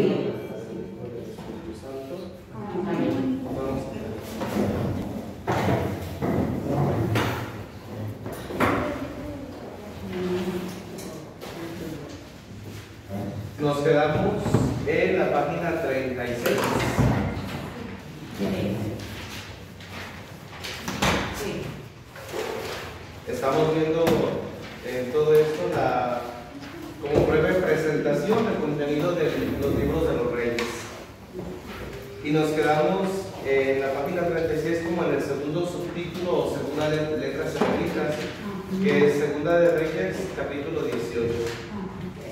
Espíritu Santo. Vamos a ver. Nos quedamos en la página 36. Estamos viendo en todo esto como breve presentación del contenido de los libros de los Reyes. Y nos quedamos en la página 36 como en el segundo subtítulo o segunda letras escritas, que es Segunda de Reyes, capítulo 18.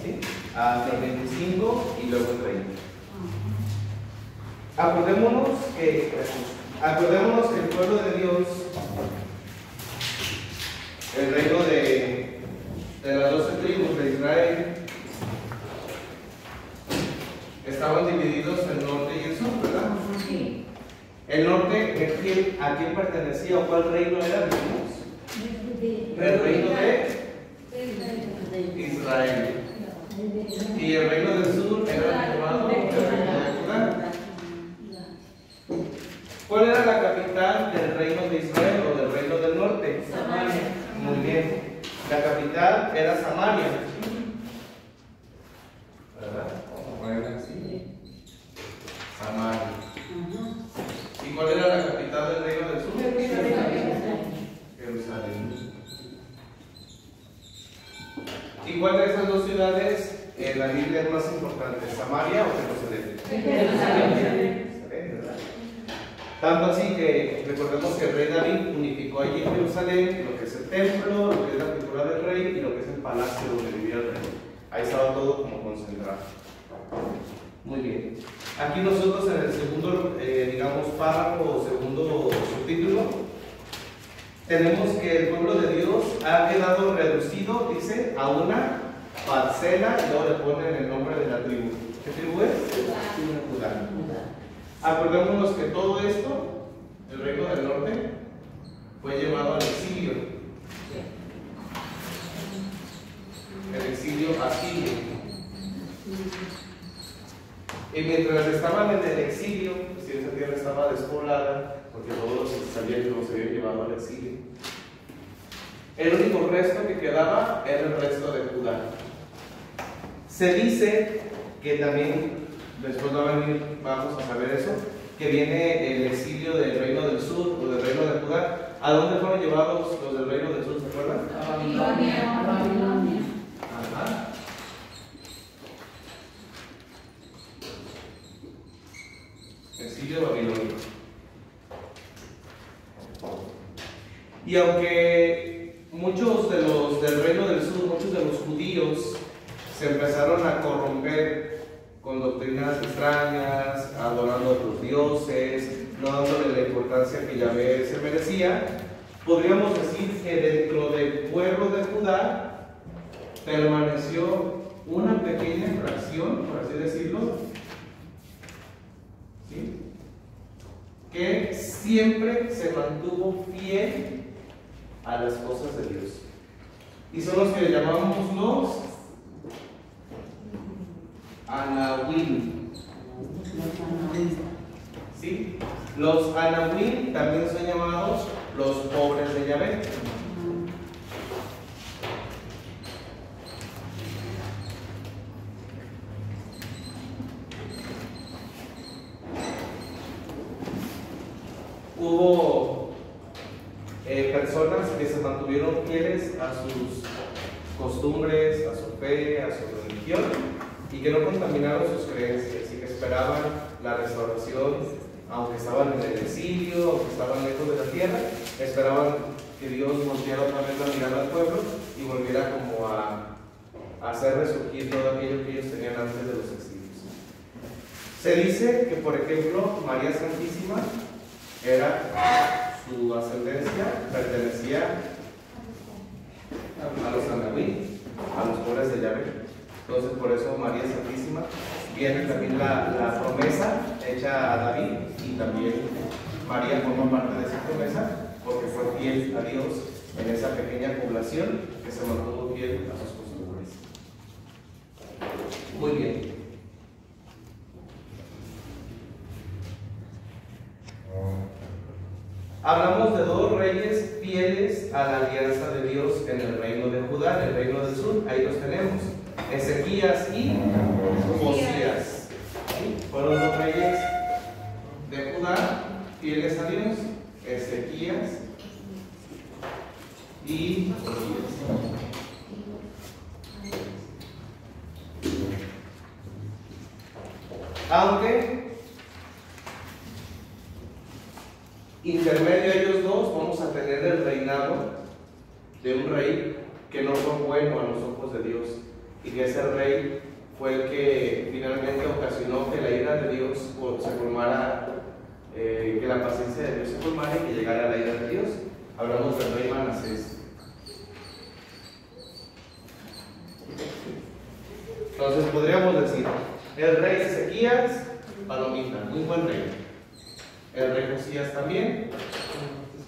¿Sí? Hasta el 25 y luego el 30. Acordémonos que el pueblo de Dios, el reino de las 12 tribus de Israel, estaban divididos en el norte y el sur, ¿verdad? Sí. El norte, ¿a quién pertenecía o cuál reino era? El reino de Israel. Y el reino del sur era llamado el reino de Judá. ¿Cuál era la capital del reino de Israel o del reino del norte? Samaria. Muy bien. La capital era Samaria. ¿Verdad? Vamos a ponerla así. Samaria. ¿Y cuál era la capital del reino del sur? Jerusalén. ¿Y cuál de esas dos ciudades en la Biblia es más importante? ¿Samaria o Jerusalén? Jerusalén. Tanto así que recordemos que el rey David unificó allí en Jerusalén lo que es el templo, lo que es la figura del rey y lo que es el palacio donde vivía el rey. Ahí estaba todo como concentrado. Muy bien. Aquí nosotros en el segundo, digamos, párrafo o segundo subtítulo, tenemos que el pueblo de Dios ha quedado reducido, dice, a una parcela y luego le ponen el nombre de la tribu. ¿Qué tribu es? Judá. Acordémonos que todo esto, el reino del norte, fue llevado al exilio. El exilio asirio. Y mientras estaban en el exilio, si esa tierra estaba despoblada, porque todos los que salían no se habían llevado al exilio, el único resto que quedaba era el resto de Judá. Se dice que también, después vamos a saber eso, que viene el exilio del reino del sur o del reino de Judá. ¿A dónde fueron llevados los del reino del sur? ¿Se acuerdan? A Babilonia. Ajá. Exilio babilonio. Y aunque muchos de los del reino del sur, muchos de los judíos, se empezaron a corromper con doctrinas extrañas, adorando a otros dioses, no dándole la importancia que Yahvé se merecía, podríamos decir que dentro del pueblo de Judá permaneció una pequeña fracción, por así decirlo, ¿sí?, que siempre se mantuvo fiel a las cosas de Dios. Y son los que llamamos los Anahuim. ¿Sí? Los Anahuim también son llamados los pobres de Yahvé. Hubo personas que se mantuvieron fieles a sus costumbres, a su fe, a su religión, y que no contaminaron sus creencias y que esperaban la restauración, aunque estaban en el exilio, aunque estaban lejos de la tierra, esperaban que Dios volviera otra vez la mirada al pueblo y volviera como a hacer resurgir todo aquello que ellos tenían antes de los exilios. Se dice que, por ejemplo, María Santísima su ascendencia pertenecía a los Anahuim, a los pobres de Yahvé. Entonces, por eso María Santísima viene también la promesa hecha a David, y también María forma parte de esa promesa porque fue fiel a Dios en esa pequeña población que se mantuvo fiel a sus costumbres. Muy bien. Hablamos de dos reyes fieles a la alianza de Dios en el reino de Judá, en el reino del sur. Ahí los tenemos: Ezequías y Josías. ¿Sí? Fueron dos reyes de Judá fieles a Dios: Ezequías y Josías. Aunque intermedio a ellos dos vamos a tener el reinado de un rey que no fue bueno a los ojos de Dios, y que ese rey fue el que finalmente ocasionó que la ira de Dios se colmara, que la paciencia de Dios se colmara y que llegara la ira de Dios. Hablamos del rey Manasés. Entonces podríamos decir: el rey Ezequías, palomita, muy buen rey. El rey Josías también,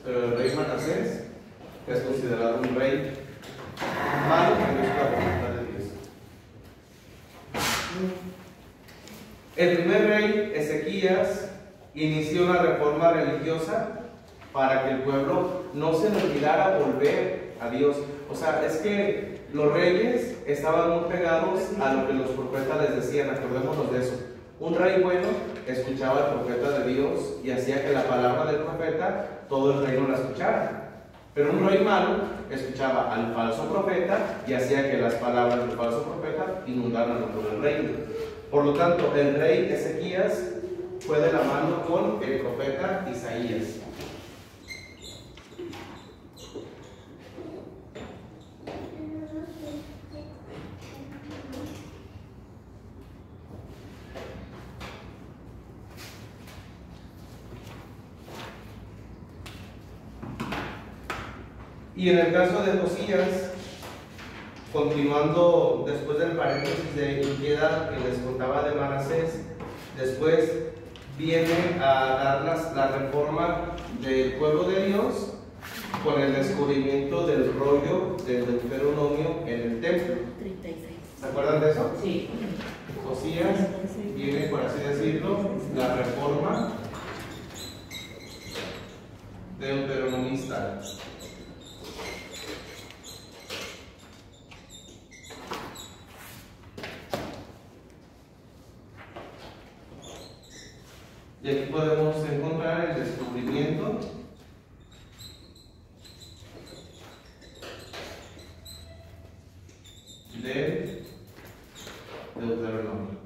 pero el rey Manasés es considerado un rey malo que no es la voluntad de Dios. El primer rey, Ezequías, inició una reforma religiosa para que el pueblo no se le olvidara volver a Dios. O sea, es que los reyes estaban muy pegados a lo que los profetas les decían. Acordémonos de eso. Un rey bueno escuchaba al profeta de Dios y hacía que la palabra del profeta todo el reino la escuchara. Pero un rey malo escuchaba al falso profeta y hacía que las palabras del falso profeta inundaran todo el reino. Por lo tanto, el rey Ezequías fue de la mano con el profeta Isaías. Y en el caso de Josías, continuando después del paréntesis de impiedad que les contaba de Manasés, después viene a dar la reforma del pueblo de Dios con el descubrimiento del rollo del Deuteronomio en el templo. 36. ¿Se acuerdan de eso? Sí. Josías viene, por así decirlo, la reforma deuteronomista. Y aquí podemos encontrar el descubrimiento del Deuteronomio.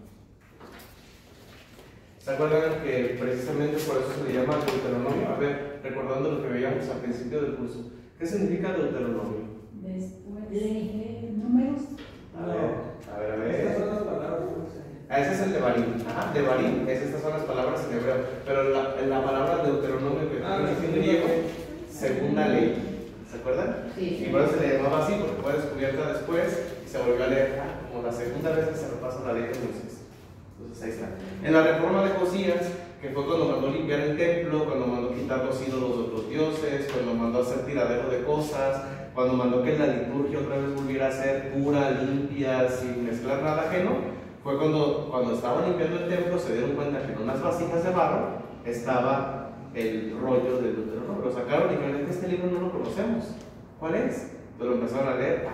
¿Se acuerdan que precisamente por eso se le llama Deuteronomio? A ver, recordando lo que veíamos al principio del curso. ¿Qué significa Deuteronomio? Después de números. A ver. Estas son las palabras. Ese es el de Barín. Ajá, de Barín, estas son las palabras en hebreo. Pero la palabra Deuteronomio que es en griego, segunda ley. ¿Se acuerdan? Sí. Y por eso se le llamaba así, porque fue descubierta después y se volvió a leer como la segunda vez que se repasa la ley de Moisés. Entonces ahí está. En la reforma de Josías, que fue cuando mandó limpiar el templo, cuando mandó quitar los ídolos de otros dioses, cuando mandó hacer tiradero de cosas, cuando mandó que la liturgia otra vez volviera a ser pura, limpia, sin mezclar nada ajeno, fue cuando estaban limpiando el templo se dieron cuenta que en unas vasijas de barro estaba el rollo del Deuteronomio. Lo sacaron y dijeron: este libro no lo conocemos. ¿Cuál es? Pero lo empezaron a leer.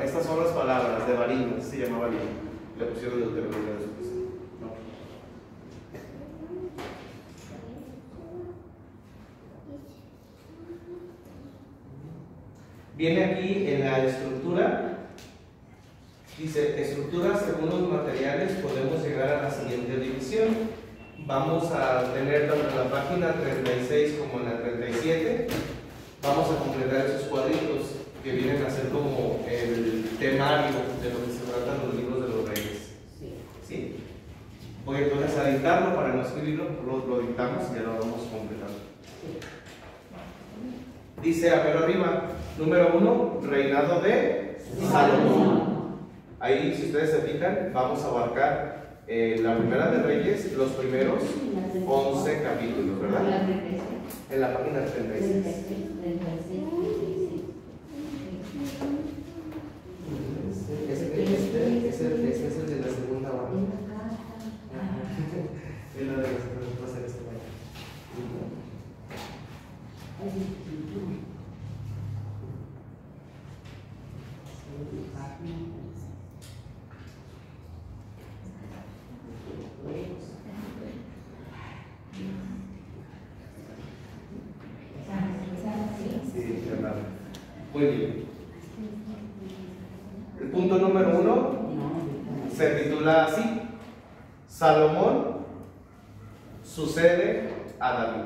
Estas son las palabras de Barín, así se llamaba el libro. Le pusieron Deuteronomio después. Viene aquí en la estructura. Dice: estructura según los materiales, podemos llegar a la siguiente división. Vamos a tener tanto en la página 36 como en la 37. Vamos a completar esos cuadritos que vienen a ser como el temario de lo que se tratan los libros de los reyes. ¿Sí? Voy entonces a dictarlo para no escribirlo, lo dictamos y ya lo vamos completando. Dice a ver arriba, número 1, reinado de Salomón. Ahí, si ustedes se fijan, vamos a abarcar la primera de Reyes, los primeros 11 capítulos, ¿verdad? En la página 36. Ese es el de la segunda barra. Es la de las cosas de este baño. Muy bien. El punto número 1 se titula así: Salomón sucede a David.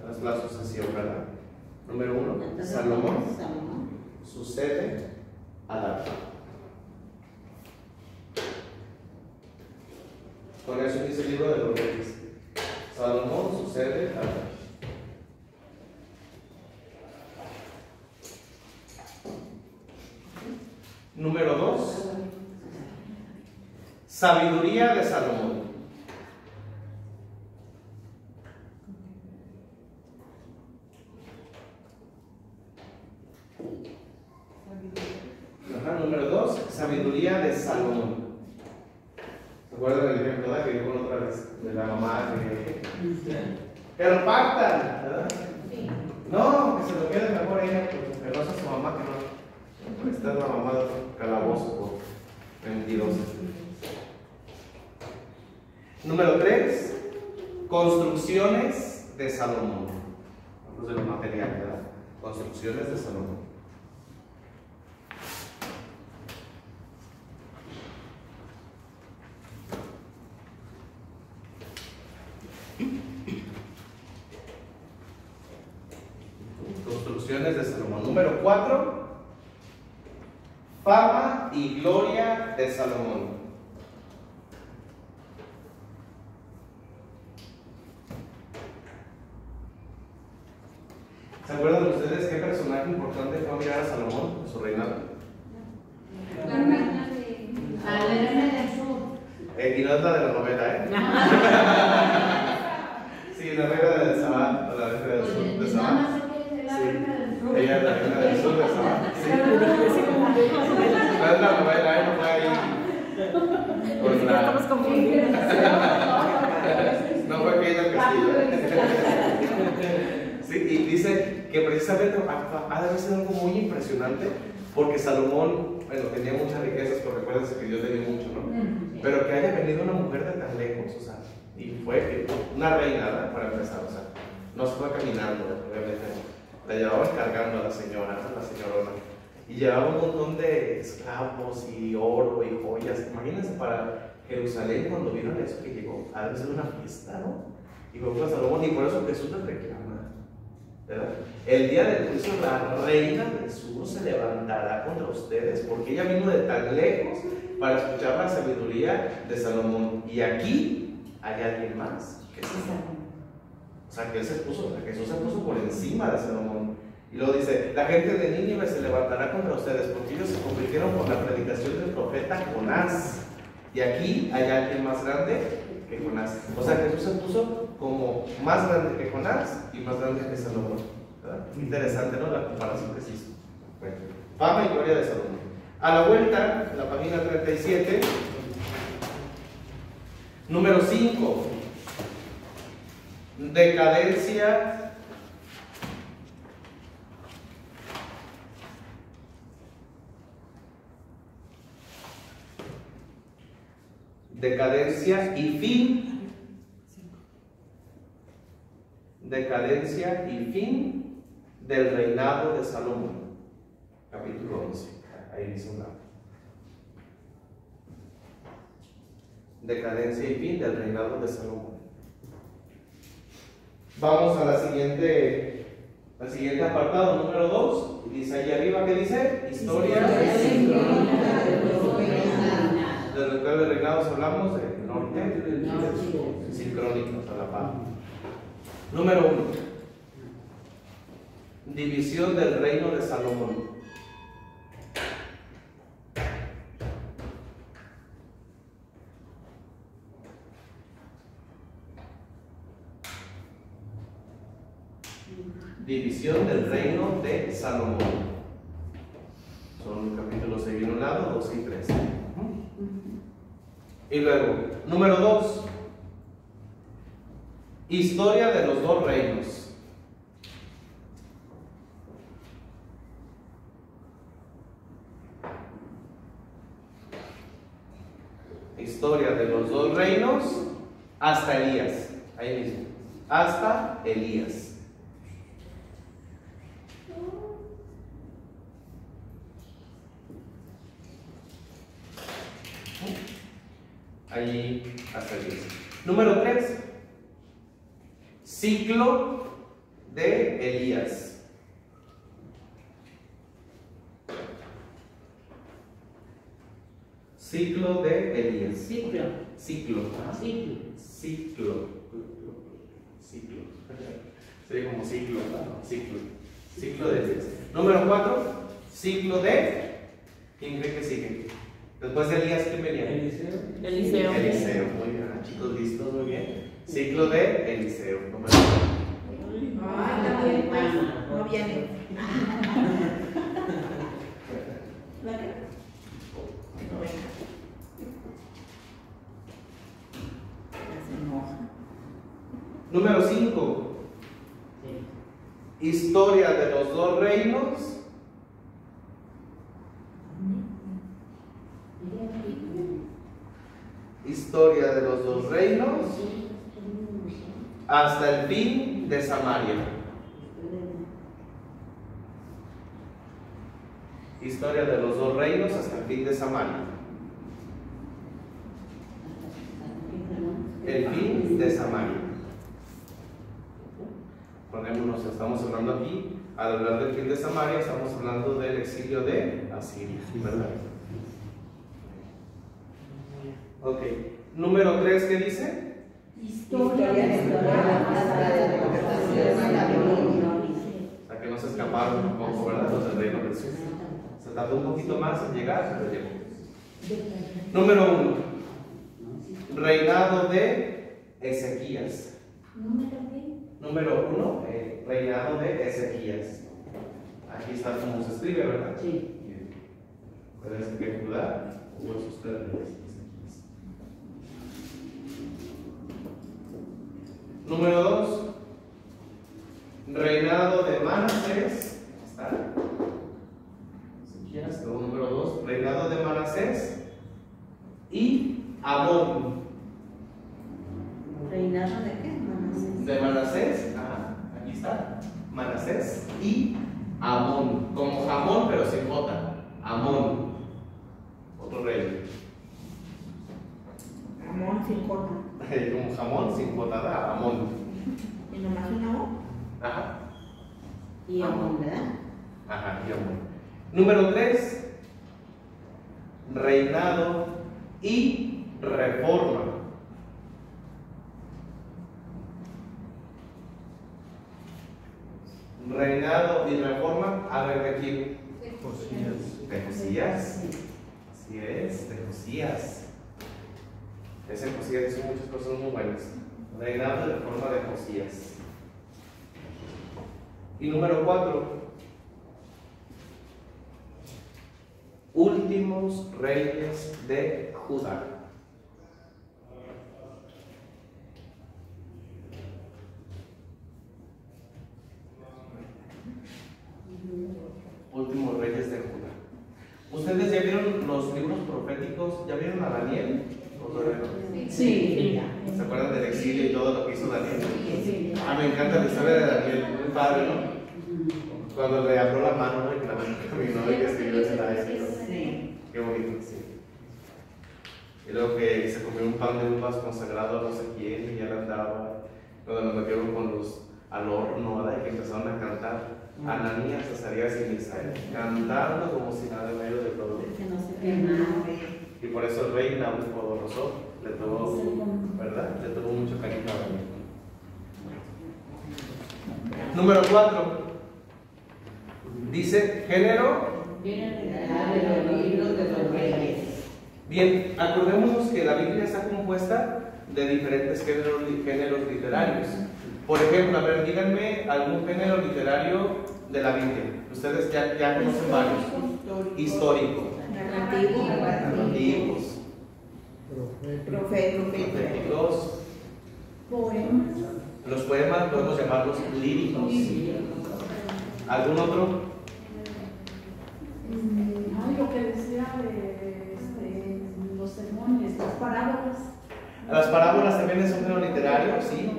Es la sucesión, ¿verdad? Número 1, Salomón sucede a David. Con eso dice el libro de los Reyes. Salomón sucede a David. Número 2, sabiduría de Salomón. Número 2, sabiduría de Salomón. ¿Se acuerdan del ejemplo que dijo otra vez? De la mamá que lo pactan, ¿verdad? Sí. No, que se lo quede mejor ella, porque no es su mamá, que no. Esta es la mamá de calabozo por mentirosa. Número 3, construcciones de Salomón. Vamos de los materiales, ¿verdad? Construcciones de Salomón. Construcciones de Salomón. Número 4, fama y gloria de Salomón. ¿Se acuerdan ustedes qué personaje importante fue a mirar a Salomón en su reinado? La reina del sur. Y no es la de la novela, ¿eh? Sí, la reina del Sabá, la reina del sur de Sabá. Sí. Ella es la reina del sur de Sabá. Sí. No es la novela, no fue ahí. Con la... Estamos confundidos. No fue aquella el castillo. Sí, y dice que precisamente ha de haber sido algo muy impresionante, porque Salomón, bueno, tenía muchas riquezas, pero recuérdense que Dios le dio mucho, ¿no? Pero que haya venido una mujer de tan lejos, o sea, y fue una reina, ¿verdad? Para empezar, o sea, no se fue caminando, obviamente, la llevaban cargando a la señora, a la señorona, y llevaba un montón de esclavos y oro y joyas. Imagínense para Jerusalén cuando vieron eso que llegó, ha de ser una fiesta, ¿no? Y fue para Salomón, y por eso Jesús le reclama, ¿verdad? El día del juicio la reina del sur se levantará contra ustedes, porque ella vino de tan lejos para escuchar la sabiduría de Salomón. Y aquí hay alguien más que es Salomón. O sea, que él se puso, Jesús se puso por encima de Salomón. Y luego dice: la gente de Nínive se levantará contra ustedes, porque ellos se convirtieron por la predicación del profeta Jonás. Y aquí hay alguien más grande que Jonás. O sea, Jesús se puso como más grande que Jonás y más grande que Salomón, ¿verdad? Interesante, ¿no? La comparación que se hizo. Bueno, fama y gloria de Salomón. A la vuelta, en la página 37, número 5, decadencia y fin. Decadencia y fin del reinado de Salomón. Capítulo 11. Ahí dice un lado. Decadencia y fin del reinado de Salomón. Vamos a al siguiente apartado, número 2. Dice ahí arriba, ¿qué dice? Historia de los 9 reinados. Hablamos del norte, sincrónicos a la par. Número 1. División del reino de Salomón. División del reino de Salomón. Son capítulos 6 en un lado, 2 y 3. Y luego, número 2. Historia de los 2 reinos. Historia de los 2 reinos hasta Elías. Ahí mismo. Hasta Elías. allí hasta el 10. Número 3. Ciclo de Elías. Ciclo de Elías. Ciclo. Ciclo. Ciclo. Ciclo. Ciclo. Sería como ciclo, ¿no? Ciclo. Ciclo de Elías. Número 4. Ciclo de. ¿Quién cree que sigue? Después de Elías, ¿quién venía? Eliseo. Eliseo. Muy bien, chicos, listos, muy bien. Ciclo de Eliseo. Número 4. Ay, está bien, pues. No viene. Número 5. Historia de los dos reinos. Historia de los dos reinos hasta el fin de Samaria. Historia de los dos reinos hasta el fin de Samaria. El fin de Samaria. Ponémonos, estamos hablando aquí, al hablar del fin de Samaria, estamos hablando del exilio de Asiria, ¿verdad? Ok. Número 3, ¿qué dice? Historia de O sea, que no se escaparon un poco, ¿verdad? Los del reino del sur. Se tardó un poquito más en llegar, pero llegó. Número 1. Reinado de Ezequías. Número 1. Reinado de Ezequías. Aquí está como se escribe, ¿verdad? Sí. Pueden que Judá hubo sus 3 reyes. Número 2. Reinado de Manasés. ¿Está? Ezequías, número 2. Reinado de Manasés y Amón. ¿Reinado de qué? Manasés. De Manasés, aquí está. Manasés y Amón. Como jamón, pero sin J. Amón. Otro rey. Amón sin J. Como jamón sin J, Amón. ¿Y nomás una O? Ajá. Y Amón, ¿verdad? Ajá, y Amón. Número 3. Reinado y reforma. Reinado y reforma. A ver, ¿de quién? De Josías. Así es, de Josías. Ese Josías hizo muchas cosas muy buenas. Reinado y reforma de Josías. Y número 4. Últimos reyes de Judá. Últimos reyes de Judá. ¿Ustedes ya vieron los libros proféticos? ¿Ya vieron a Daniel? Sí. ¿Se acuerdan del exilio y todo lo que hizo Daniel? Sí. Me encanta la historia de Daniel, muy padre, ¿no? Cuando le abrió la mano, ¿no? Y que la mano caminó y que escribió ese labio. Sí. Qué bonito, sí. Y luego que se comió un pan de uvas consagrado a no sé quién y ya le andaba. Cuando nos metieron con los al horno, ¿verdad? Y que empezaron a cantar. Ananías, Azarías y Misael, cantando como si nada en medio de todo. Que no se quemaba. Y por eso el rey Nabucodonosor le tuvo, ¿verdad? Le tuvo mucho cariño a Daniel. Número 4. Dice género. De los libros de los reyes. Bien, acordémonos que la Biblia está compuesta de diferentes géneros literarios. Por ejemplo, a ver, díganme algún género literario de la Biblia. Ustedes ya conocen varios. Histórico. Narrativos. Proféticos. Poemas. Los poemas podemos llamarlos líricos. ¿Algún otro? Lo que decía de los sermones, las parábolas. Las parábolas también es un género literario, sí.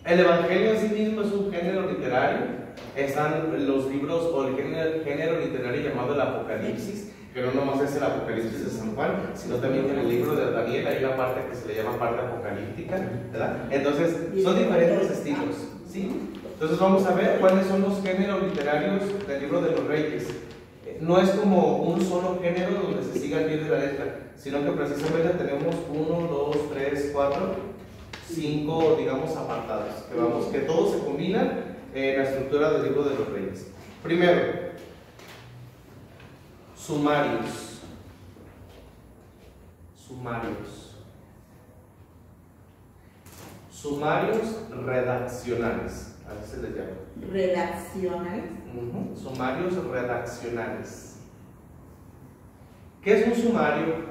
El Evangelio en sí mismo es un género literario. Están los libros o el género literario llamado el Apocalipsis. que no nomás es el Apocalipsis de San Juan, sino también en el libro de Daniel hay una parte que se le llama parte apocalíptica, ¿verdad? Entonces, son diferentes estilos, ¿sí? Entonces vamos a ver cuáles son los géneros literarios del libro de los Reyes. No es como un solo género donde se siga al pie de la letra, sino que precisamente tenemos 1, 2, 3, 4, 5, digamos, apartados, que todos se combinan en la estructura del libro de los Reyes. Primero, sumarios. Sumarios redaccionales, así se les llama. Redaccionales. Sumarios redaccionales. ¿Qué es un sumario?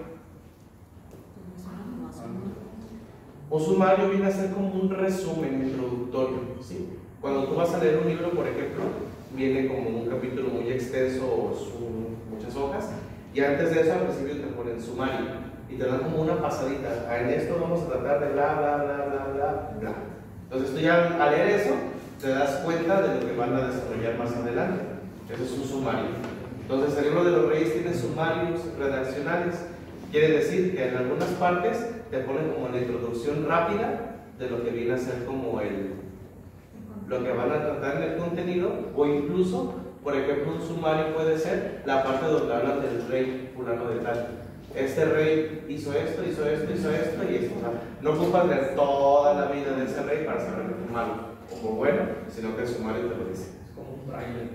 Un sumario viene a ser como un resumen introductorio, ¿sí? Cuando tú vas a leer un libro, por ejemplo, viene como un capítulo muy extenso o muchas hojas, y antes de eso al principio te ponen sumario y te dan como una pasadita. En esto vamos a tratar de bla, bla, bla, bla, bla, bla. Entonces tú ya al leer eso te das cuenta de lo que van a desarrollar más adelante. Eso es un sumario. Entonces el libro de los Reyes tiene sumarios redaccionales. Quiere decir que en algunas partes te ponen como la introducción rápida de lo que viene a ser como lo que van a tratar en el contenido, o incluso, por ejemplo, un sumario puede ser la parte donde hablan del rey fulano de tal. Este rey hizo esto, hizo esto, hizo esto y esto. O sea, no ocupas leer toda la vida de ese rey para saber que fue malo o fue bueno, sino que el sumario te lo dice. Es como un trailer.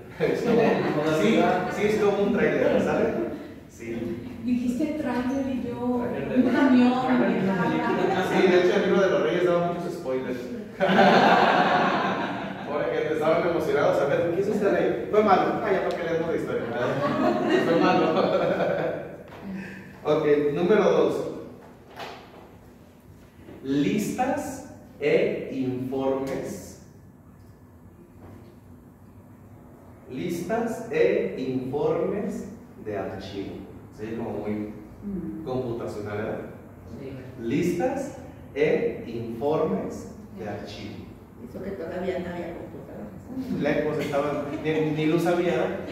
Sí, es como un trailer, ¿sabes? Sí. Dijiste trailer y yo, un camión. Sí, de hecho el libro de los Reyes daba muchos spoilers. Por ejemplo, estaban emocionados a ver, ¿qué hizo este rey? Fue malo. Ah, ya para qué leemos la historia. Fue malo. Ok, número 2. Listas e informes. Listas e informes de archivo. Sí, como muy computacional, ¿verdad? Sí. Listas e informes de archivo. Eso que todavía no había computadores. Lejos estaban, ni luz había.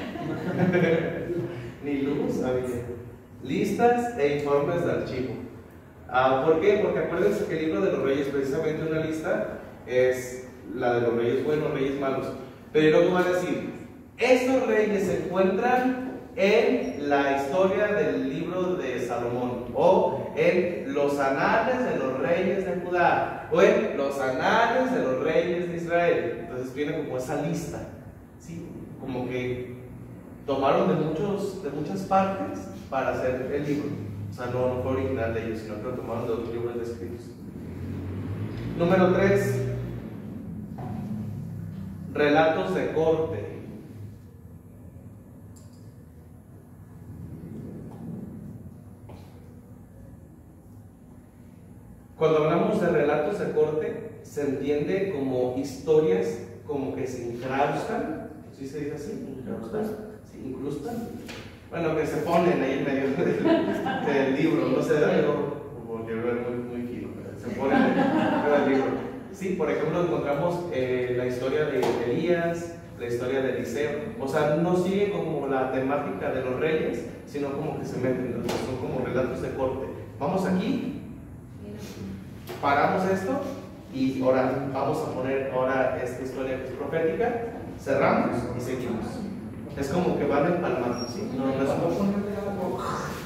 Ni luz había. Listas e informes de archivo. ¿Por qué? Porque acuérdense que el libro de los Reyes, precisamente una lista, es la de los reyes buenos, reyes malos. Pero luego van a decir, estos reyes se encuentran en la historia del libro de Salomón, o en los anales de los reyes de Judá, o en los anales de los reyes de Israel. Entonces viene como esa lista, ¿sí? Como que tomaron de muchas partes para hacer el libro. O sea, no fue original de ellos, sino que lo tomaron de otros libros escritos. Número 3. Relatos de corte. Cuando hablamos de relatos de corte, se entiende como historias como que se incrustan, ¿sí se dice así? ¿Incrustan? ¿Sí? ¿Incrustan? Bueno, que se ponen ahí en medio del libro, no sé, porque es muy fino, se ponen en medio del libro. Sí, por ejemplo, encontramos la historia de Elías, la historia de Eliseo, o sea, no sigue como la temática de los reyes, sino como que se meten, entonces son como relatos de corte. Vamos aquí. Paramos esto y ahora vamos a poner ahora esta historia que es profética, cerramos y seguimos. Es como que van empalmando, ¿sí? No es como...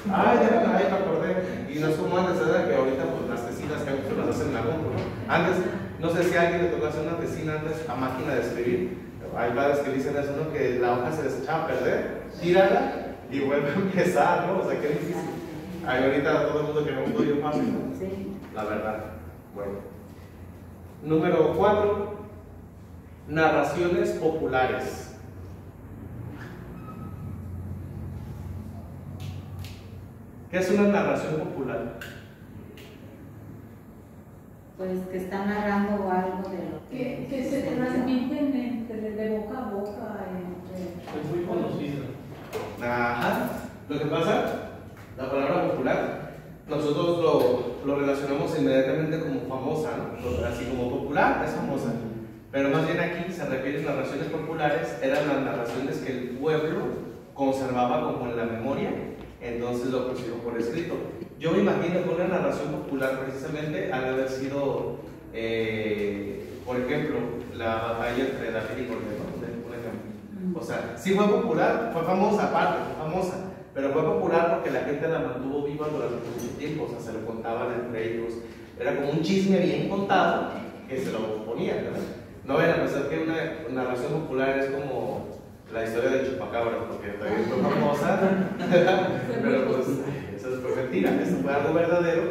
ya me acordé. Y no es como antes, ¿verdad? Que ahorita pues las tesinas que muchos las hacen en la compu, ¿no? Antes, no sé si a alguien le tocó hacer una tesina antes a máquina de escribir. Hay padres que dicen eso, ¿no? Que la hoja se les echaba a perder, tírala y vuelve a empezar, ¿no? O sea, qué difícil. Ahí ahorita todo el mundo quiere un estudio fácil, ¿no? Sí. La verdad. Bueno. Número 4. Narraciones populares. ¿Qué es una narración popular? Pues que está narrando algo de lo Que se transmiten de boca a boca. Es muy conocida. Ajá. Lo que pasa, la palabra popular, nosotros lo relacionamos inmediatamente como famosa, ¿no? Así como popular es famosa. Pero más bien aquí se refieren a narraciones populares, eran las narraciones que el pueblo conservaba como en la memoria entonces lo pusimos por escrito. Yo me imagino que una narración popular precisamente ha de haber sido, por ejemplo, la batalla entre David y Goliat, ¿no? Un ejemplo. O sea, sí fue popular, fue famosa aparte, fue famosa, pero fue popular porque la gente la mantuvo viva durante mucho tiempo, o sea, se lo contaban entre ellos. Era como un chisme bien contado que se lo ponían, ¿verdad? No vayan a pensar que una narración popular es como la historia del chupacabras, porque también fue famosa, pero pues eso fue mentira, eso fue algo verdadero.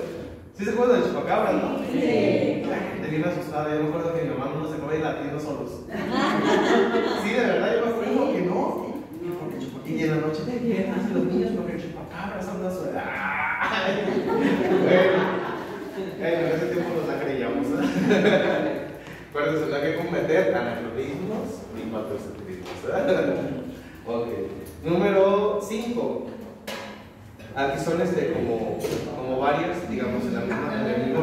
¿Sí se acuerdan del chupacabras, no? Sí. La gente bien asustada, yo me acuerdo que mi mamá no nos sacaba de latinos solos. Sí, de verdad, yo me acuerdo que no. Y en la noche te llenas y los niños porque el chupacabras anda suelta. Bueno, en ese tiempo nos la creíamos, ¿eh? Acuérdense, no hay que cometer anacronismos ni patrocentrismos, ¿verdad? Ok. Número 5. Aquí son como varias, digamos, en el mismo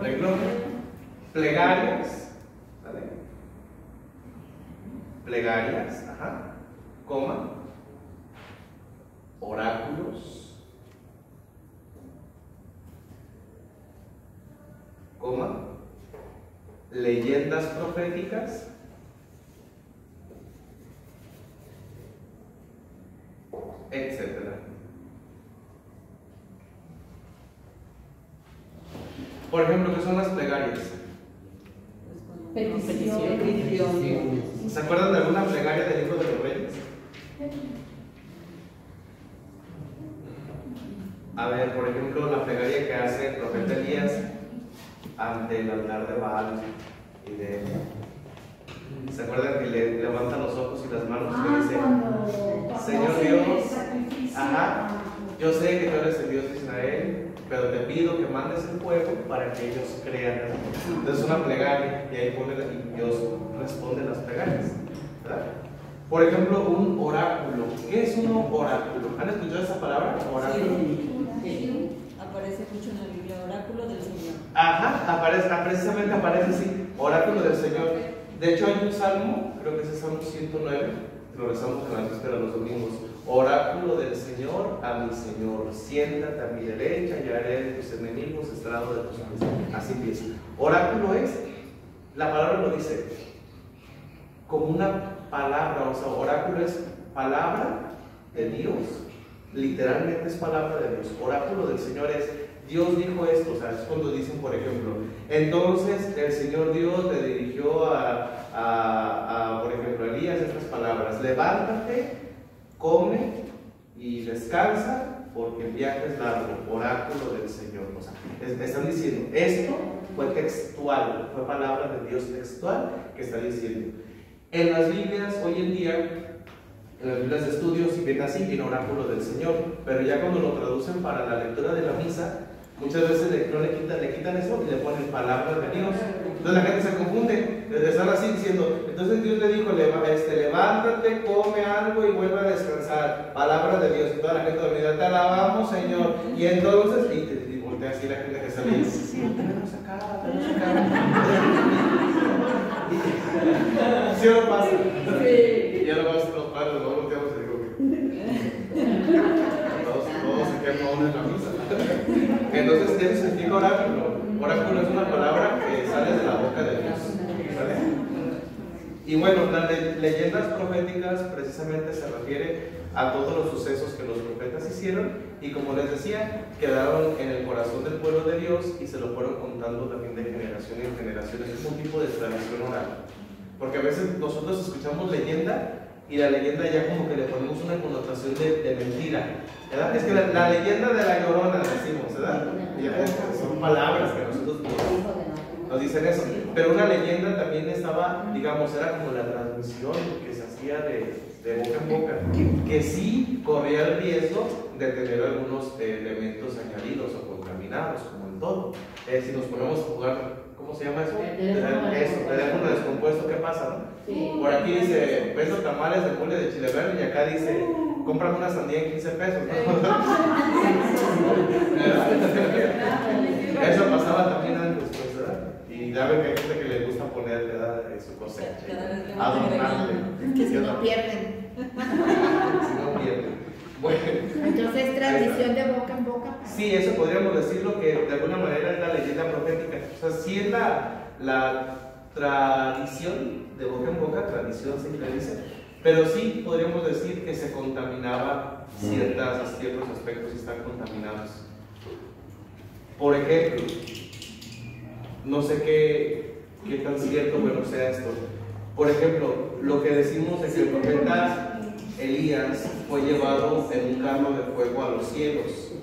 renglón. Plegarias, ¿vale? Plegarias, ajá, coma, oráculos, coma, leyendas proféticas, etcétera. Por ejemplo, ¿qué son las plegarias? Petición. ¿Se acuerdan de alguna plegaria del libro de los Reyes? A ver, por ejemplo, la plegaria que hace el profeta Elías ante el altar de Baal y de... ¿Se acuerdan que le levanta los ojos y las manos y dice, Señor Dios, ajá, yo sé que tú eres el Dios de Israel, pero te pido que mandes el fuego para que ellos crean? Entonces una plegaria, y ahí pone, y Dios responde las plegarias, ¿verdad? Por ejemplo, un oráculo. ¿Qué es un oráculo? ¿Han escuchado esa palabra? Oráculo. Sí. Aparece mucho en la Biblia, oráculo del Señor. Ajá, precisamente aparece así, oráculo del Señor. De hecho hay un salmo, creo que es el Salmo 109, lo rezamos en la víspera de los domingos. Oráculo del Señor a mi Señor, siéntate a mi derecha y haré de tus enemigos estrado de tus pies. Así empieza. Oráculo es, la palabra lo dice, como una palabra, o sea, oráculo es palabra de Dios, literalmente es palabra de Dios. Oráculo del Señor es, Dios dijo esto, o sea, es cuando dicen, por ejemplo, entonces el Señor Dios le dirigió por ejemplo, a Elías estas palabras: levántate, come y descansa, porque el viaje es largo. Oráculo del Señor. O sea, están diciendo, esto fue textual, fue palabra de Dios textual que está diciendo. En las Biblias hoy en día, en las Biblias de estudios, si viene así, viene oráculo del Señor, pero ya cuando lo traducen para la lectura de la misa, muchas veces le quitan eso y le ponen palabra de Dios. Entonces la gente se confunde, están así diciendo, entonces Dios le dijo, levántate, come algo y vuelve a descansar, palabra de Dios. Y toda la gente dormida, te alabamos, Señor. Y entonces, y voltea así la gente que sale, tenemos acá. ¿Sí o no pasa? Sí. Y ya lo vamos a los padres, nos volteamos y digo, todos se quedan uno en la misa. Entonces, ¿qué significa oráculo? Oráculo es una palabra que sale de la boca de Dios, ¿vale? Y bueno, las leyendas proféticas precisamente se refiere a todos los sucesos que los profetas hicieron y, como les decía, quedaron en el corazón del pueblo de Dios y se lo fueron contando también de generación en generación. Es un tipo de tradición oral, porque a veces nosotros escuchamos leyenda y la leyenda ya como que le ponemos una connotación de mentira, ¿verdad? Es que la leyenda de la Llorona, decimos, ¿verdad? Son palabras que nosotros nos dicen eso, pero una leyenda también estaba, digamos, era como la transmisión que se hacía de boca en boca, que sí corría el riesgo de tener algunos elementos añadidos o contaminados, como en todo. Si nos ponemos a jugar, ¿cómo se llama eso? Teléfono descompuesto, ¿qué pasa, no? Sí. Por aquí dice, peso tamales de mole de chile verde, y acá dice, cómprame una sandía en 15 pesos, ¿no? Eso pasaba también antes, pues, ¿verdad? Y ya ven que hay gente que le gusta poner, ¿verdad?, su cosecha, adornarle. Que si no pierden. Si no pierden. Bueno, Entonces, tradición de boca en boca. sí, eso podríamos decirlo que de alguna manera es la leyenda profética. O sea, sí es la tradición de boca en boca, tradición siempre dice, pero sí podríamos decir que se contaminaba ciertos aspectos y están contaminados. Por ejemplo, no sé qué tan cierto bueno sea esto. Por ejemplo, lo que decimos de que el profeta Elías fue llevado en un carro de fuego a los cielos.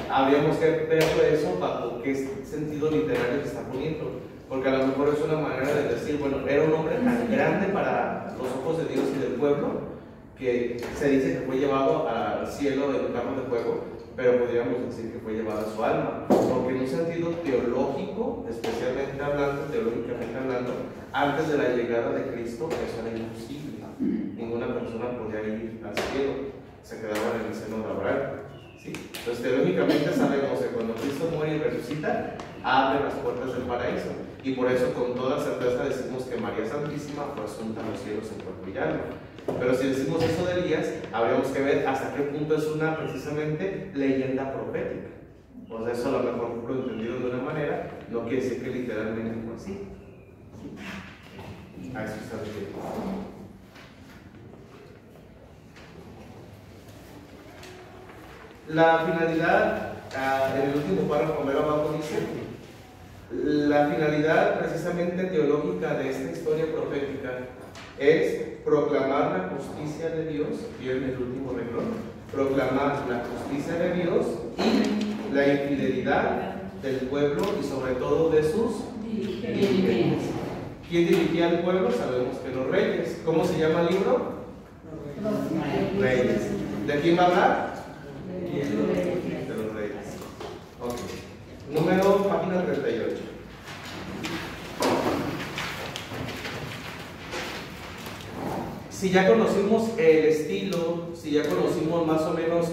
Habríamos que ver eso bajo qué sentido literario se está poniendo, porque a lo mejor es una manera de decir, bueno, era un hombre tan grande para los ojos de Dios y del pueblo que se dice que fue llevado al cielo en un carro de fuego, pero podríamos decir que fue llevado a su alma, porque en un sentido teológico, especialmente hablando, teológicamente hablando, antes de la llegada de Cristo eso era imposible. Ninguna persona podía ir al cielo, se quedaba en el seno de Abraham. ¿Sí? Entonces, teológicamente sabemos que cuando Cristo muere y resucita, abre las puertas del paraíso. Y por eso, con toda certeza, decimos que María Santísima fue asunta a los cielos en cuerpo y alma. Pero si decimos eso de Elías, habríamos que ver hasta qué punto es una precisamente leyenda profética. O sea, eso a lo mejor lo entendido de una manera, no quiere decir que literalmente fue así. ¿Sí? A eso está refiriendo. La finalidad, en el último párrafo mero abajo dice, la finalidad precisamente teológica de esta historia profética es proclamar la justicia de Dios, y en el último renglón, proclamar la justicia de Dios y la infidelidad del pueblo y sobre todo de sus dirigentes. ¿Quién dirigía al pueblo? Sabemos que los reyes. ¿Cómo se llama el libro? Los reyes. ¿De quién va a hablar? De los reyes. Ok. Número, página 38. Si ya conocimos el estilo, si ya conocimos más o menos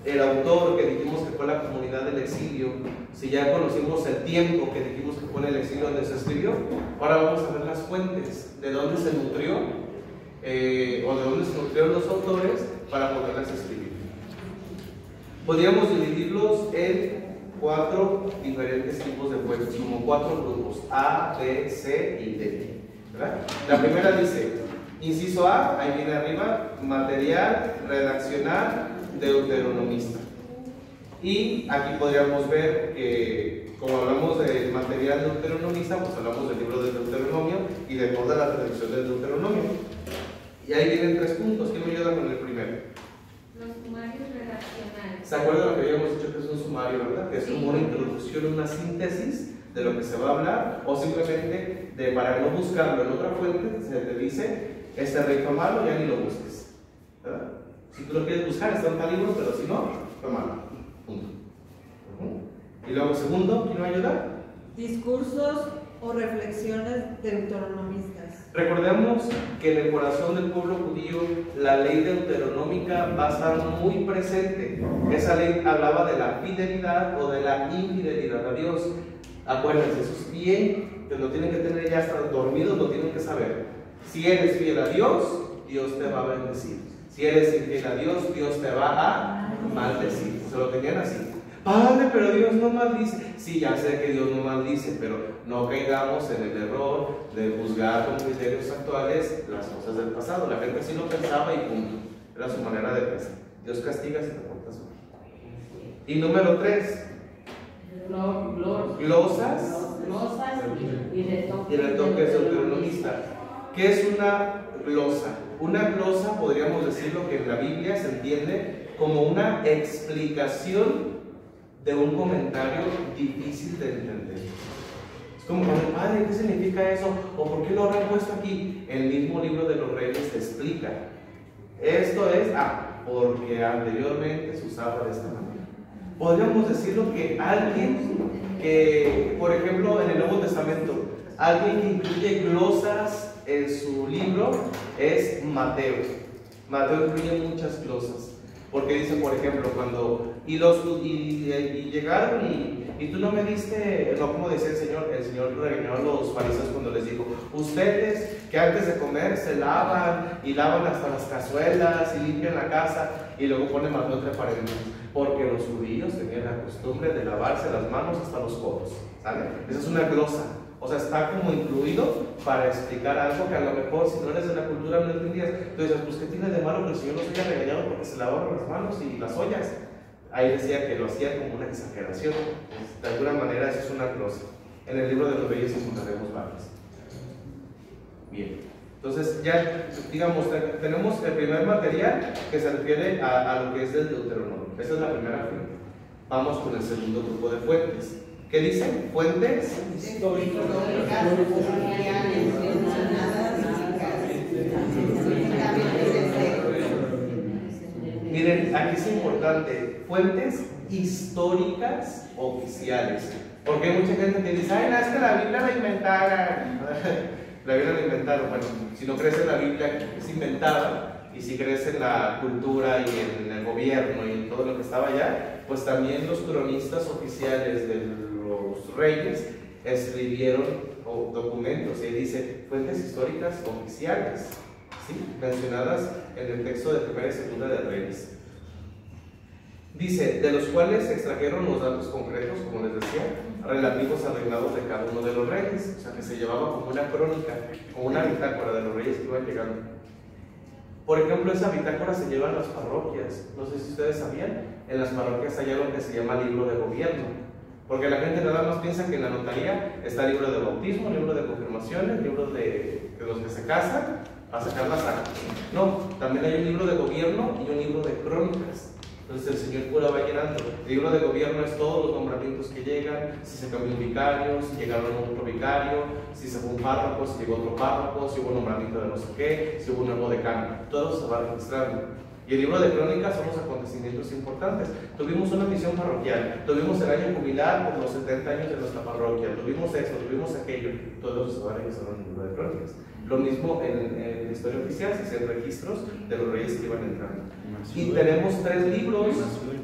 el autor que dijimos que fue la comunidad del exilio, si ya conocimos el tiempo que dijimos que fue en el exilio donde se escribió, ahora vamos a ver las fuentes, de dónde se nutrió o de dónde se nutrieron los autores para poderlas escribir. Podríamos dividirlos en 4 diferentes tipos de fuentes, como 4 grupos, A, B, C y D, ¿verdad? La primera dice, inciso A, ahí viene arriba, material redaccional deuteronomista. Y aquí podríamos ver que, como hablamos del material deuteronomista, pues hablamos del libro del Deuteronomio y de toda la tradición del Deuteronomio. Y ahí vienen 3 puntos. ¿Quién me ayuda con el primero? Los sumarios redaccionales. ¿Se acuerdan lo que habíamos dicho que es un sumario, verdad? Que es como una introducción, una síntesis de lo que se va a hablar, o simplemente para no buscarlo en otra fuente, se te dice, este rey fue malo, ya ni lo busques, ¿verdad? Si tú lo quieres buscar, está en tal libro, pero si no, fue malo. Punto. Y luego, segundo, ¿quién me va a ayudar? Discursos o reflexiones deuteronomistas. Recordemos que en el corazón del pueblo judío la ley deuteronómica va a estar muy presente. Esa ley hablaba de la fidelidad o de la infidelidad a Dios. Acuérdense, eso es bien, que lo tienen que tener ya hasta dormidos, lo tienen que saber. Si eres fiel a Dios, Dios te va a bendecir. Si eres infiel a Dios, Dios te va a maldecir. Se lo tenían así. Padre, pero Dios no maldice. Sí, ya sé que Dios no maldice, pero no caigamos en el error de juzgar con criterios actuales las cosas del pasado. La gente así lo pensaba y punto. Era su manera de pensar. Dios castiga si te portas mal. Y número 3. Glosas y retoques deuteronomista. ¿Qué es una glosa? Una glosa, podríamos decirlo, que en la Biblia se entiende como una explicación de un comentario difícil de entender. Es como, padre, ¿qué significa eso? ¿O por qué lo habrán puesto aquí? El mismo libro de los Reyes te explica. Esto es, porque anteriormente se usaba de esta manera. Podríamos decirlo que alguien que, por ejemplo, en el Nuevo Testamento, alguien que incluye glosas en su libro es Mateo. Mateo incluye muchas glosas. Porque dice, por ejemplo, cuando y llegaron y tú no me diste, no, como decía el Señor regañó a los fariseos cuando les dijo, ustedes que antes de comer se lavan y lavan hasta las cazuelas y limpian la casa, y luego ponen más de otra paréntesis, porque los judíos tenían la costumbre de lavarse las manos hasta los codos, ¿sale? Esa es una glosa. O sea, está como incluido para explicar algo que a lo mejor si no eres de la cultura no entendías. Entonces, pues ¿qué tiene de malo que el Señor los haya regañado porque se lavaron las manos y las ollas? Ahí decía que lo hacía como una exageración. De alguna manera eso es una glosa. En el libro de los Reyes encontraremos varias. Bien. Entonces ya, digamos, tenemos el primer material que se refiere a lo que es el Deuteronomio. Esa es la primera fuente. Vamos con el segundo grupo de fuentes. ¿Qué dicen? Fuentes históricas, miren, aquí es importante, fuentes históricas oficiales. Porque hay mucha gente que dice, ay, no, es que la Biblia la inventaron. La Biblia la inventaron. Bueno, si no crees en la Biblia, es inventada. Y si crees en la cultura y en el gobierno y en todo lo que estaba allá, pues también los cronistas oficiales de los reyes escribieron documentos, y dice fuentes históricas oficiales, ¿sí? Mencionadas en el texto de Primera y Segunda de Reyes. Dice, de los cuales se extrajeron los datos concretos, como les decía, relativos al reinado de cada uno de los reyes. O sea, que se llevaba como una crónica, como una bitácora de los reyes que iban llegando. Por ejemplo, esa bitácora se lleva en las parroquias. No sé si ustedes sabían, en las parroquias hay algo que se llama libro de gobierno. Porque la gente nada más piensa que en la notaría está el libro de bautismo, el libro de confirmación, el libro de los que se casan, a sacar las actas. No, también hay un libro de gobierno y un libro de crónicas. Entonces el señor cura va llenando. El libro de gobierno es todos los nombramientos que llegan, si se cambió un vicario, si llegaron otro vicario, si se fue un párroco, si llegó otro párroco, si hubo un nombramiento de no sé qué, si hubo un nuevo decano. Todo se va registrando. Y el libro de crónicas son los acontecimientos importantes. Tuvimos una misión parroquial, tuvimos el año jubilar por los 70 años de nuestra parroquia, tuvimos esto, tuvimos aquello. Todo eso se va registrando en el libro de crónicas. Lo mismo en la historia oficial, se hacen registros de los reyes que iban entrando. Y tenemos 3 libros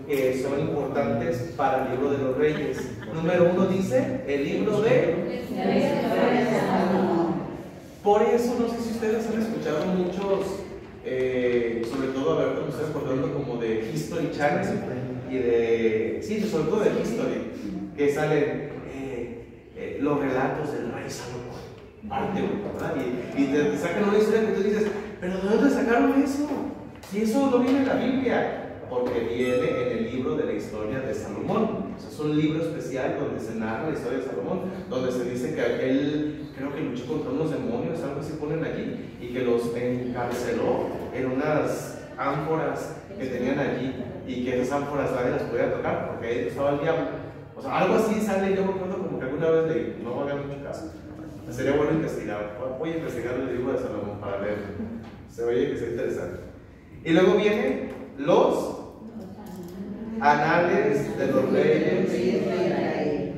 que son importantes para el libro de los reyes. Número 1 dice, el libro de... Por eso, no sé si ustedes han escuchado muchos... sobre todo, a ver, me estoy acordando como de History Channel y de, sí, sobre todo de History, que salen los relatos del rey Salomón, parte 1, ¿verdad? Y te sacan una historia que tú dices, pero ¿de dónde sacaron eso? Si eso no viene en la Biblia, porque viene en el libro de la historia de Salomón. O sea, es un libro especial donde se narra la historia de Salomón, donde se dice que él, creo que luchó contra unos demonios, algo así ponen allí, y que los encarceló en unas ánforas que tenían allí, y que esas ánforas nadie las podía tocar, porque ahí estaba el diablo. O sea, algo así sale, yo me acuerdo como que alguna vez leí, no me hagan mucho caso. Sería bueno investigar, voy a investigar el libro de Salomón para leerlo. Se oye que sea interesante. Y luego vienen los Anales de los Reyes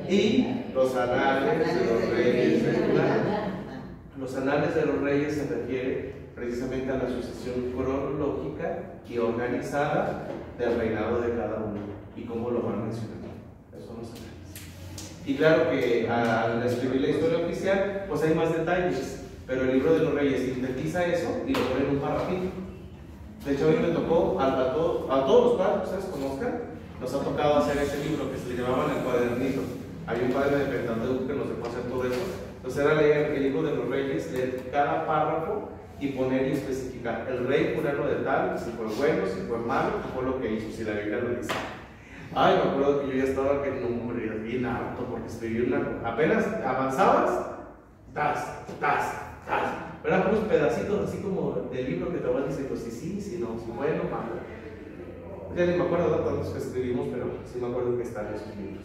y los Anales de los Reyes de Judá. Los Anales de los Reyes se refiere precisamente a la sucesión cronológica y organizada del reinado de cada uno y cómo lo van mencionando. Eso no se ve. Y claro que al escribir la historia oficial, pues hay más detalles, pero el libro de los Reyes sintetiza eso y lo pone en un parrafito. De hecho, a mí me tocó, a todos los padres que ustedes conozcan, nos ha tocado hacer ese libro que se le llamaban el cuadernito. Había un padre de Pentateuco que nos dejó hacer todo eso. Entonces era leer el libro de los Reyes, leer cada párrafo y poner y especificar el rey fulano de tal, si fue bueno, si fue malo, qué fue lo que hizo, si la Biblia lo dice. Ay, me acuerdo que yo ya estaba que no, bien harto porque escribí apenas avanzabas, eran unos pedacitos así como del libro que te van diciendo si no, si bueno, malo. Ya ni me acuerdo de tantos que escribimos, pero sí me acuerdo que están esos libros.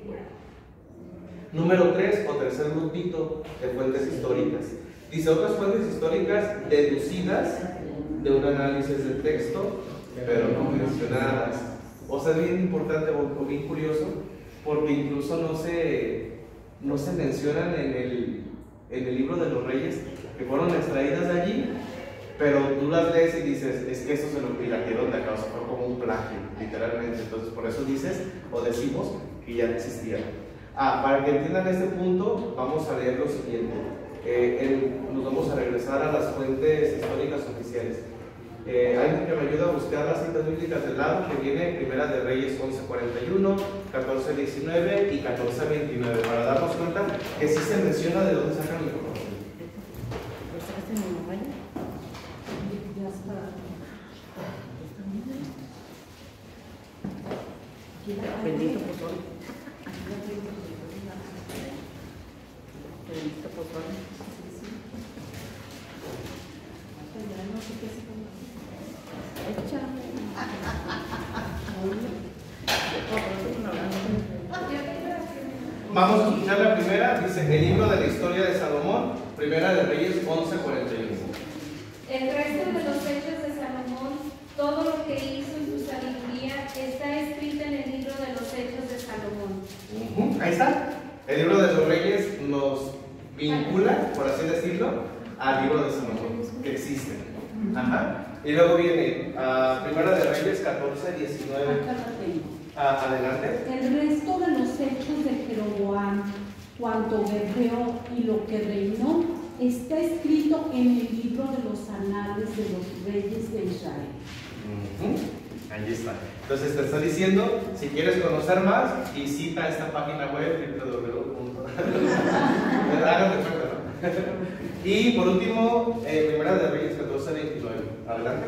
Bueno. Número 3 o tercer grupito de fuentes históricas. Dice otras fuentes históricas deducidas de un análisis del texto, pero no mencionadas. O sea, es bien importante o bien curioso, porque incluso no se mencionan en el libro de los Reyes, que fueron extraídas de allí, pero tú las lees y dices, es que eso se lo piratearon de acá, o sea, fue como un plagio, literalmente. Entonces, por eso dices, o decimos, que ya existía. Para que entiendan este punto, vamos a leer lo siguiente. Nos vamos a regresar a las fuentes históricas oficiales. Alguien que me ayuda a buscar las citas bíblicas del lado, que viene Primera de Reyes 11:41, 14:19 y 14:29, para darnos cuenta que sí se menciona de dónde sacan la información. Bendito pozole. Bendito pozole. Vamos a escuchar la primera, dice el libro de la historia de Salomón, Primera de Reyes 11:41. El resto de los hechos de Salomón, todo lo que hizo en su sabiduría, está escrito en el libro de los hechos de Salomón. Ahí está. El libro de los Reyes nos vincula, por así decirlo, al libro de Salomón, que existe. Ajá. Y luego viene Primera de Reyes 14:19. Adelante. El resto de los hechos de Jeroboam, cuanto guerreó y lo que reinó, está escrito en el libro de los anales de los reyes de Israel. Ahí está. Entonces te está diciendo, si quieres conocer más, visita esta página web háganme cuenta, ¿no? Y por último, Primera de Reyes 14:29. Adelante.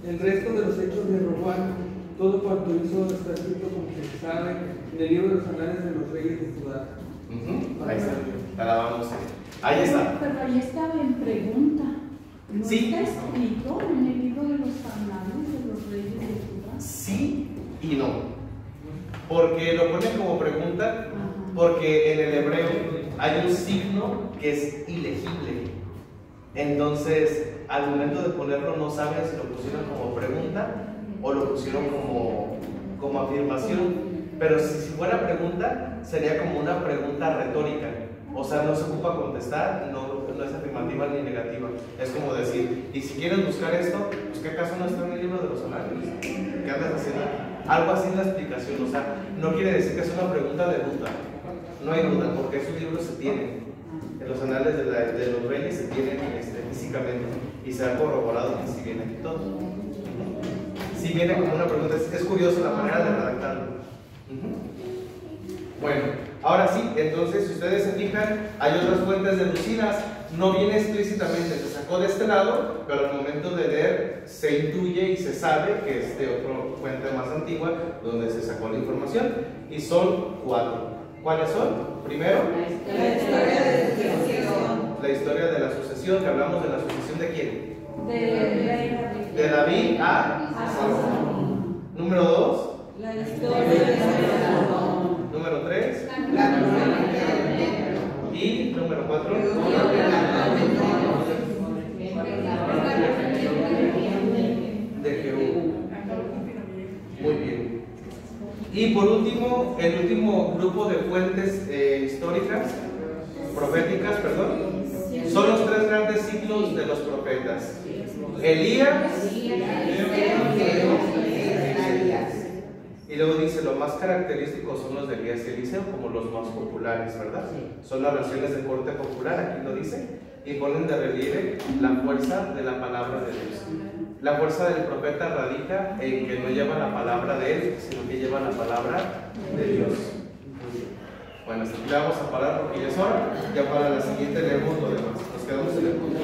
El resto de los hechos de Roboam, todo cuanto hizo está escrito como se sabe en el libro de los anales de los reyes de Judá. Ahí está. Alabamos. Ahí está. Pero ahí estaba en pregunta. ¿No Sí. está escrito en el libro de los anales de los reyes de Judá? Sí y no. Porque lo ponen como pregunta, porque en el hebreo hay un signo que es ilegible. Entonces, al momento de ponerlo, no saben si lo pusieron como pregunta o lo pusieron como afirmación. Pero si fuera pregunta, sería como una pregunta retórica. O sea, no se ocupa contestar, no es afirmativa ni negativa. Es como decir, y si quieren buscar esto, pues ¿qué acaso no está en el libro de los anales? ¿Qué andas haciendo? Algo así es la explicación. O sea, no quiere decir que es una pregunta de duda. No hay duda, porque esos libros se tienen. En los anales de los reyes se tienen físicamente. Y se ha corroborado que sí viene aquí todo. Sí viene como una pregunta. Es curioso la manera de redactarlo. Bueno, ahora sí, entonces si ustedes se fijan, hay otras fuentes deducidas, no viene explícitamente, se sacó de este lado, pero al momento de leer se intuye y se sabe que es de otra fuente más antigua donde se sacó la información, y son 4. ¿Cuáles son? Primero, La historia de la sucesión. la historia de la sucesión, que hablamos de la sucesión de quién? Del rey David. De David a Salomón. Número 2, La historia de Salomón. número 3, La crónica del negro. y número 4, de Jehú. Muy bien. Y por último, el último grupo de fuentes históricas, proféticas, perdón, son los 3 grandes ciclos de los profetas: Elías, y luego dice, lo más característicos son los de Elías y Eliseo, como los más populares, ¿verdad? Son las versiones de corte popular, aquí lo dice, y ponen de relieve la fuerza de la palabra de Dios. La fuerza del profeta radica en que no lleva la palabra de él, sino que lleva la palabra de Dios. Bueno, hasta aquí le vamos a parar porque ya es hora. Ya para la siguiente leemos lo demás. Nos quedamos en el punto.